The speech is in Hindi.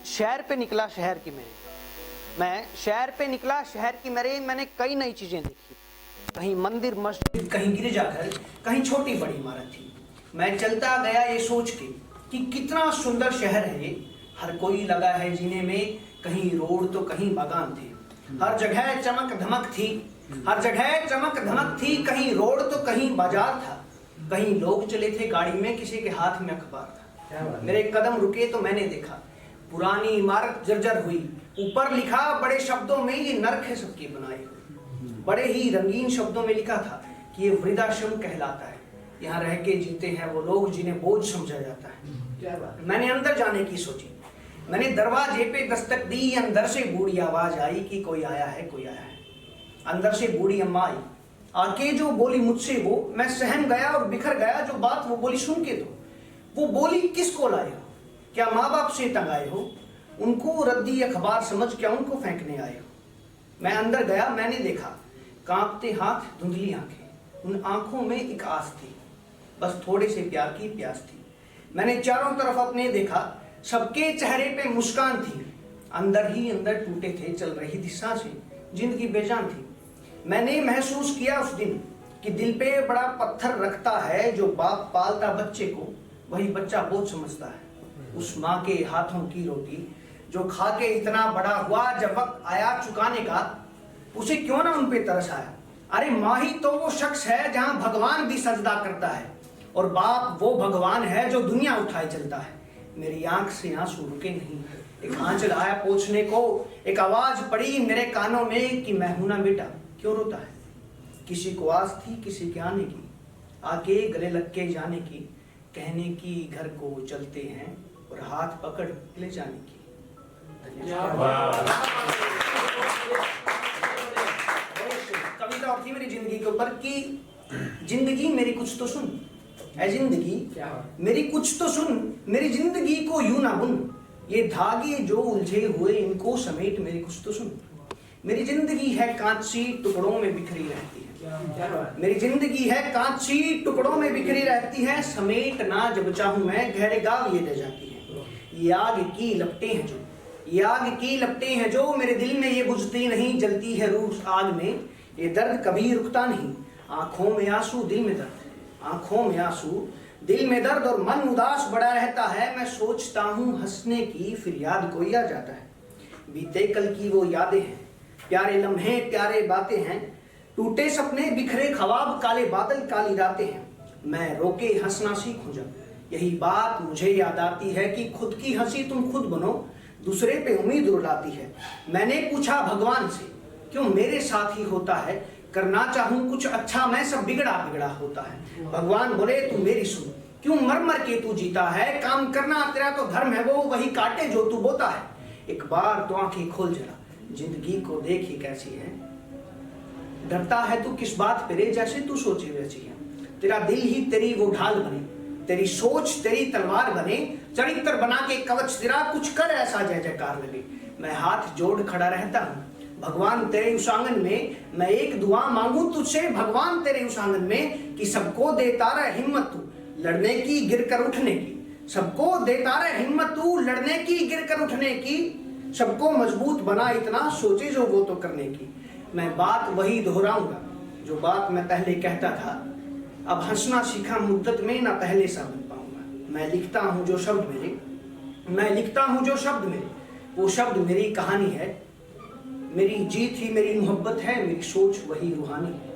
शहर पे निकला शहर की मेरे, मैं शहर पे निकला शहर की मेरे, मैंने कई नई चीजें देखी। कहीं मंदिर मस्जिद, कहीं गिरजाघर, कहीं छोटी बड़ी इमारत थी। मैं चलता गया ये सोच के कि कितना सुंदर शहर है ये। हर कोई लगा है जीने में, कहीं रोड तो कहीं बागान थे। हर जगह चमक धमक थी, हर जगह चमक धमक थी। कहीं रोड तो कहीं बाजार था, कहीं लोग चले थे गाड़ी में, किसी के हाथ में अखबार था। मेरे कदम रुके तो मैंने देखा पुरानी इमारत जर्जर हुई, ऊपर लिखा बड़े शब्दों में ये नर्क है सबके बनाए हुए। बड़े ही रंगीन शब्दों में लिखा था कि ये वृद्धाश्रम कहलाता है, यहाँ रह के जीते हैं वो लोग जिन्हें बोझ समझा जाता है। मैंने अंदर जाने की सोची, मैंने दरवाजे पे दस्तक दी। अंदर से बूढ़ी आवाज आई कि कोई आया है, कोई आया है। अंदर से बूढ़ी अम्मा आई, आके जो बोली मुझसे वो, मैं सहम गया और बिखर गया। जो बात वो बोली सुन के तो वो बोली, किसको लाए हो? क्या माँ बाप से तंग आए हो? उनको रद्दी अखबार समझ क्या उनको फेंकने आए हो? मैं अंदर गया, मैंने देखा कांपते हाथ, धुंधली आंखें। उन आंखों में एक आस थी, बस थोड़े से प्यार की प्यास थी। मैंने चारों तरफ अपने देखा, सबके चेहरे पे मुस्कान थी। अंदर ही अंदर टूटे थे चल रही थी सांसें, जिंदगी बेजान थी। मैंने महसूस किया उस दिन कि दिल पे बड़ा पत्थर रखता है। जो बाप पालता बच्चे को, वही बच्चा बोझ समझता है। उस माँ के हाथों की रोटी जो खा के इतना बड़ा हुआ, जब वक्त आया चुकाने का, उसे क्यों ना उन पे तरस आया। अरे माँ ही तो वो शख्स है जहाँ भगवान भी सजदा करता है, और बाप वो भगवान है जो दुनिया उठाए चलता है। मेरी आंख से आंसू रुके नहीं, एक आंचल आया पोंछने को। एक आवाज पड़ी मेरे कानों में कि मैं हूं ना बेटा, क्यों रोता है? किसी को आस थी किसी के आने की, आके गले लग के जाने की, कहने की घर को चलते हैं और हाथ पकड़ ले जाने की। कविता और थी मेरी जिंदगी के ऊपर कि जिंदगी मेरी कुछ तो सुन, ऐ जिंदगी मेरी कुछ तो सुन, मेरी जिंदगी को यूं ना बुन। ये धागे जो उलझे हुए इनको समेट मेरी कुछ तो सुन। मेरी जिंदगी है कांच सी टुकड़ों में बिखरी रहती है। मेरी जिंदगी है कांच सी टुकड़ों में बिखरी रहती है। समेट ना जब चाहूं मैं गहरे गाव ये दे जाती है। ये आग की लपटें हैं जो, ये आग की लपटें हैं जो मेरे दिल में ये बुझती नहीं, जलती है रूह आग में। ये दर्द कभी रुकता नहीं, आंखों में आंसू दिल में दर्द, आंखों में आंसू दिल में दर्द, और मन उदास बड़ा रहता है। मैं सोचता हूँ हंसने की, फिर याद कोई आ जाता है। बीते कल की वो यादें हैं, प्यारे लम्हे प्यारे बातें हैं। टूटे सपने बिखरे ख्वाब, काले बादल काली रातें हैं। मैं रोके हंसना सीखूं जब, यही बात मुझे याद आती है कि खुद की हंसी तुम खुद बनो, दूसरे पे उम्मीद रुलाती है। मैंने पूछा भगवान से क्यों मेरे साथ ही होता है, करना चाहूं कुछ अच्छा मैं सब बिगड़ा बिगड़ा होता है। भगवान बोले तू मेरी सुन, क्यों मर मर के तू जीता है, काम करना तेरा तो धर्म है वो, वही काटे जो तू बोता है। एक बार तो आंखें खोल जरा, जिंदगी को देखी कैसी है। डरता है तू किस बात पे रे, जैसे तू सोचे वैसी है। तेरा दिल ही तेरी वो ढाल बने, तेरी सोच तेरी तलवार बने। चरित्र बना के कवच तेरा, कुछ कर ऐसा जय जयकार लगे। मैं हाथ जोड़ खड़ा रहता हूँ भगवान तेरे उस आंगन में। मैं एक दुआ मांगू तुझसे भगवान तेरे उस आंगन में, कि सबको देता रहे हिम्मत तू लड़ने की गिर कर उठने की। सबको देता रहे हिम्मत तू लड़ने की गिर कर उठने की। सबको मजबूत बना इतना सोचे जो वो तो करने की। मैं बात वही दोहराऊंगा जो बात मैं पहले कहता था। अब हंसना सीखा मुद्दत में, ना पहले सा बन पाऊंगा। मैं लिखता हूँ जो शब्द मेरे, मैं लिखता हूँ जो शब्द मेरे, वो शब्द मेरी कहानी है। मेरी जीत ही मेरी मोहब्बत है, मेरी सोच वही रूहानी है।